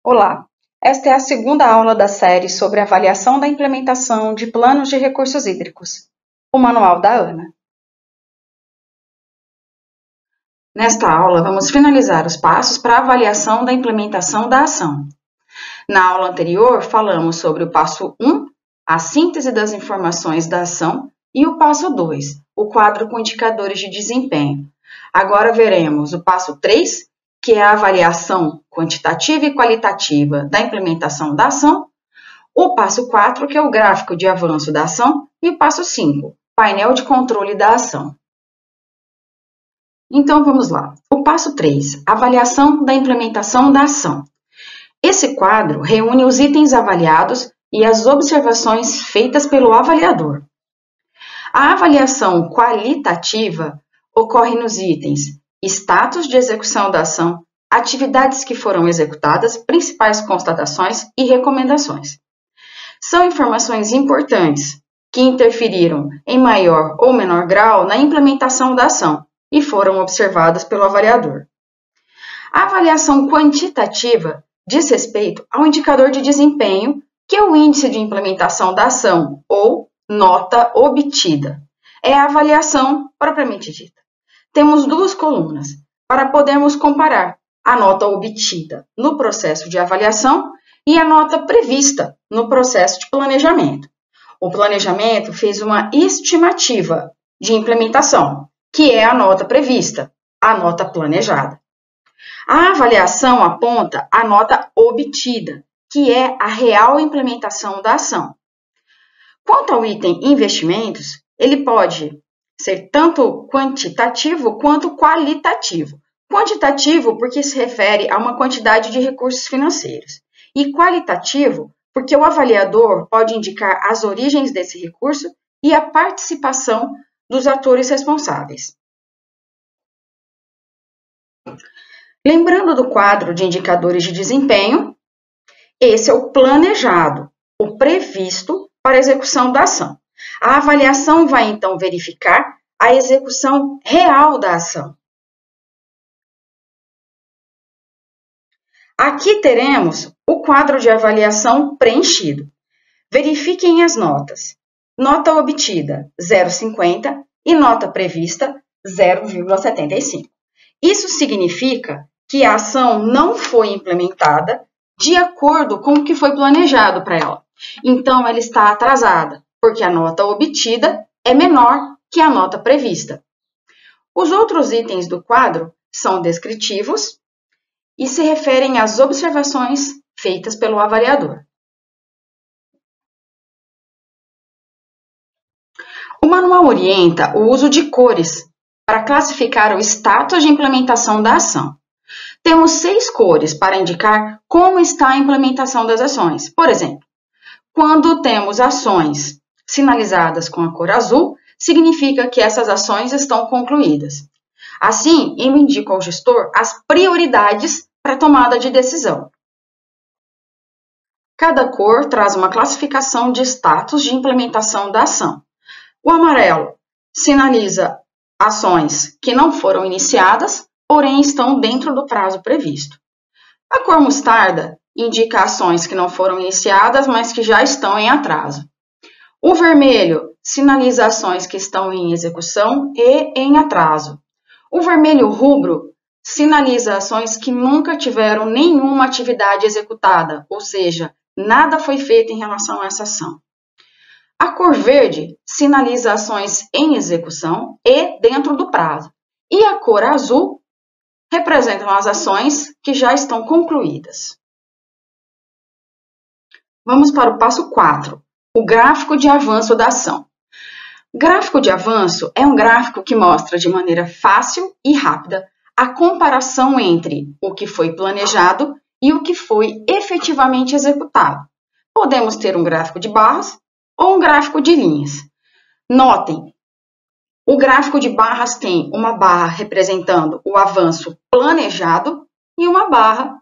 Olá, esta é a segunda aula da série sobre avaliação da implementação de planos de recursos hídricos, o Manual da ANA. Nesta aula, vamos finalizar os passos para a avaliação da implementação da ação. Na aula anterior, falamos sobre o passo 1, a síntese das informações da ação, e o passo 2, o quadro com indicadores de desempenho. Agora veremos o passo 3, que é a avaliação quantitativa e qualitativa da implementação da ação, o passo 4, que é o gráfico de avanço da ação, e o passo 5, painel de controle da ação. Então, vamos lá. O passo 3, avaliação da implementação da ação. Esse quadro reúne os itens avaliados e as observações feitas pelo avaliador. A avaliação qualitativa ocorre nos itens status de execução da ação, atividades que foram executadas, principais constatações e recomendações. São informações importantes que interferiram em maior ou menor grau na implementação da ação e foram observadas pelo avaliador. A avaliação quantitativa diz respeito ao indicador de desempenho, que é o índice de implementação da ação, ou nota obtida. É a avaliação propriamente dita. Temos duas colunas para podermos comparar a nota obtida no processo de avaliação e a nota prevista no processo de planejamento. O planejamento fez uma estimativa de implementação, que é a nota prevista, a nota planejada. A avaliação aponta a nota obtida, que é a real implementação da ação. Quanto ao item investimentos, ele pode ser tanto quantitativo quanto qualitativo. Quantitativo porque se refere a uma quantidade de recursos financeiros, e qualitativo porque o avaliador pode indicar as origens desse recurso e a participação dos atores responsáveis. Lembrando do quadro de indicadores de desempenho, esse é o planejado, o previsto para a execução da ação. A avaliação vai, então, verificar a execução real da ação. Aqui teremos o quadro de avaliação preenchido. Verifiquem as notas. Nota obtida, 0,50 e nota prevista, 0,75. Isso significa que a ação não foi implementada de acordo com o que foi planejado para ela. Então, ela está atrasada, porque a nota obtida é menor que a nota prevista. Os outros itens do quadro são descritivos e se referem às observações feitas pelo avaliador. O manual orienta o uso de cores para classificar o status de implementação da ação. Temos 6 cores para indicar como está a implementação das ações. Por exemplo, quando temos ações sinalizadas com a cor azul, significa que essas ações estão concluídas. Assim, eu indico ao gestor as prioridades para a tomada de decisão. Cada cor traz uma classificação de status de implementação da ação. O amarelo sinaliza ações que não foram iniciadas, porém estão dentro do prazo previsto. A cor mostarda indica ações que não foram iniciadas, mas que já estão em atraso. O vermelho sinaliza ações que estão em execução e em atraso. O vermelho rubro sinaliza ações que nunca tiveram nenhuma atividade executada, ou seja, nada foi feito em relação a essa ação. A cor verde sinaliza ações em execução e dentro do prazo. E a cor azul representam as ações que já estão concluídas. Vamos para o passo 4, o gráfico de avanço da ação. Gráfico de avanço é um gráfico que mostra de maneira fácil e rápida a comparação entre o que foi planejado e o que foi efetivamente executado. Podemos ter um gráfico de barras ou um gráfico de linhas. Notem, o gráfico de barras tem uma barra representando o avanço planejado e uma barra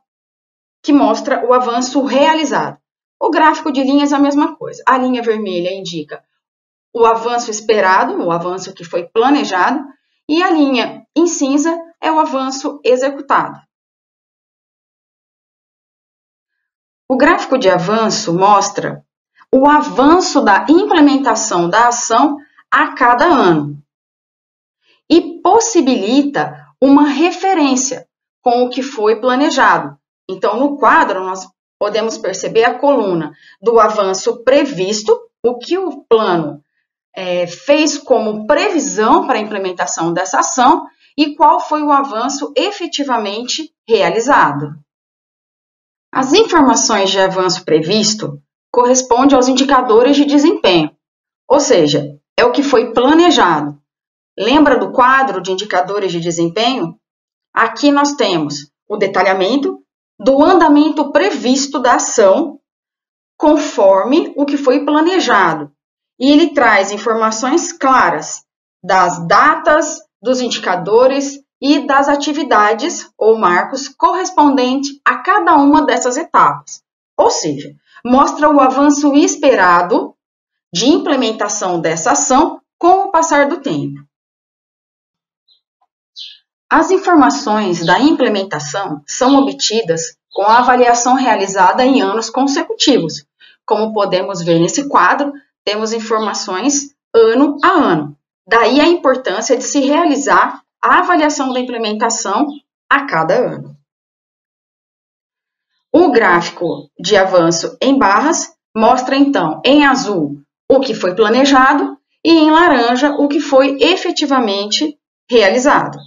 que mostra o avanço realizado. O gráfico de linhas é a mesma coisa. A linha vermelha indica o avanço esperado, o avanço que foi planejado, e a linha em cinza é o avanço executado. O gráfico de avanço mostra o avanço da implementação da ação a cada ano e possibilita uma referência com o que foi planejado. Então, no quadro, nós podemos perceber a coluna do avanço previsto, o que o plano fez como previsão para a implementação dessa ação e qual foi o avanço efetivamente realizado. As informações de avanço previsto correspondem aos indicadores de desempenho, ou seja, é o que foi planejado. Lembra do quadro de indicadores de desempenho? Aqui nós temos o detalhamento do andamento previsto da ação conforme o que foi planejado. E ele traz informações claras das datas, dos indicadores e das atividades ou marcos correspondentes a cada uma dessas etapas. Ou seja, mostra o avanço esperado de implementação dessa ação com o passar do tempo. As informações da implementação são obtidas com a avaliação realizada em anos consecutivos. Como podemos ver nesse quadro, temos informações ano a ano. Daí a importância de se realizar a avaliação da implementação a cada ano. O gráfico de avanço em barras mostra, então, em azul o que foi planejado e em laranja o que foi efetivamente realizado.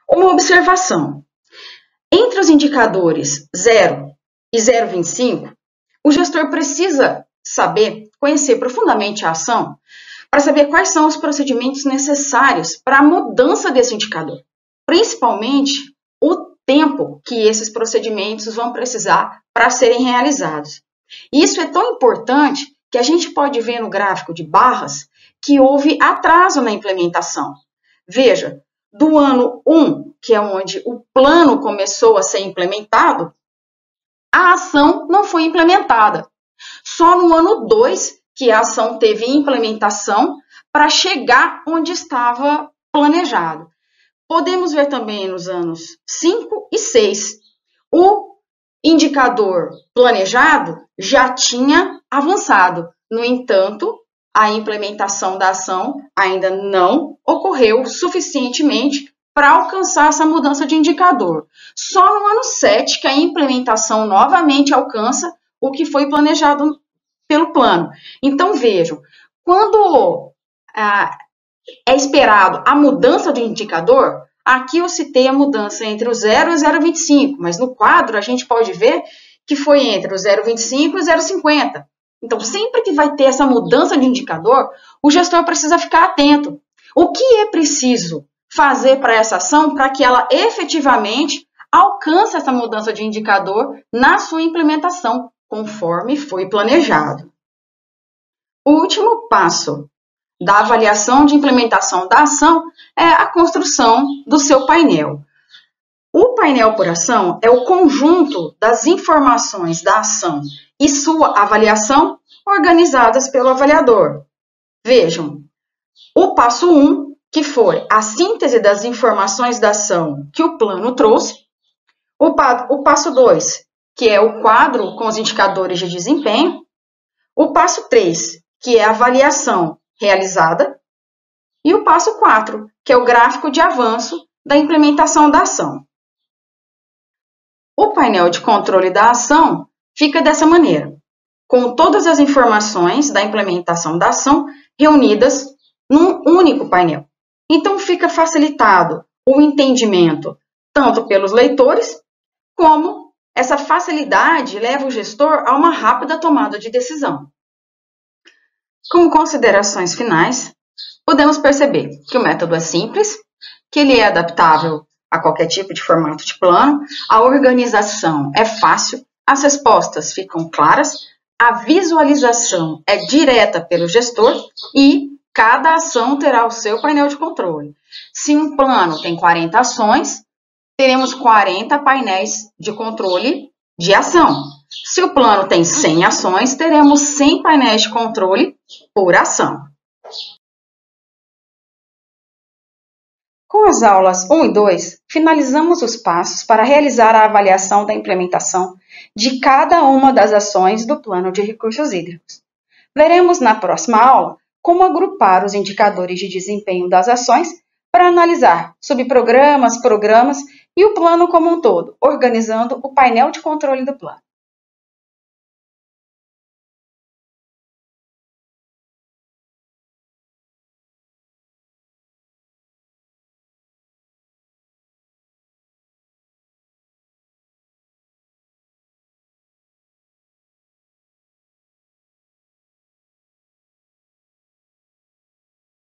Uma observação. Entre os indicadores 0 e 0,25, o gestor precisa conhecer profundamente a ação para saber quais são os procedimentos necessários para a mudança desse indicador, principalmente o tempo que esses procedimentos vão precisar para serem realizados. Isso é tão importante que a gente pode ver no gráfico de barras que houve atraso na implementação. Veja, do ano 1, que é onde o plano começou a ser implementado, a ação não foi implementada. Só no ano 2 que a ação teve implementação para chegar onde estava planejado. Podemos ver também nos anos 5 e 6. O indicador planejado já tinha avançado. No entanto, a implementação da ação ainda não ocorreu suficientemente para alcançar essa mudança de indicador. Só no ano 7 que a implementação novamente alcança o que foi planejado pelo plano. Então, vejam, quando é esperado a mudança do indicador, aqui eu citei a mudança entre o 0 e o 0,25, mas no quadro a gente pode ver que foi entre o 0,25 e o 0,50. Então, sempre que vai ter essa mudança de indicador, o gestor precisa ficar atento. O que é preciso fazer para essa ação para que ela efetivamente alcance essa mudança de indicador na sua implementação, conforme foi planejado. O último passo da avaliação de implementação da ação é a construção do seu painel. O painel por ação é o conjunto das informações da ação e sua avaliação organizadas pelo avaliador. Vejam, o passo 1, que foi a síntese das informações da ação que o plano trouxe. O passo 2, que é o quadro com os indicadores de desempenho. O passo 3, que é a avaliação realizada. E o passo 4, que é o gráfico de avanço da implementação da ação. O painel de controle da ação fica dessa maneira, com todas as informações da implementação da ação reunidas num único painel. Então, fica facilitado o entendimento tanto pelos leitores, como essa facilidade leva o gestor a uma rápida tomada de decisão. Como considerações finais, podemos perceber que o método é simples, que ele é adaptável a qualquer tipo de formato de plano, a organização é fácil, as respostas ficam claras, a visualização é direta pelo gestor e cada ação terá o seu painel de controle. Se um plano tem 40 ações, teremos 40 painéis de controle de ação. Se o plano tem 100 ações, teremos 100 painéis de controle por ação. Com as aulas 1 e 2, finalizamos os passos para realizar a avaliação da implementação de cada uma das ações do Plano de Recursos Hídricos. Veremos na próxima aula como agrupar os indicadores de desempenho das ações para analisar subprogramas, programas e o plano como um todo, organizando o painel de controle do plano.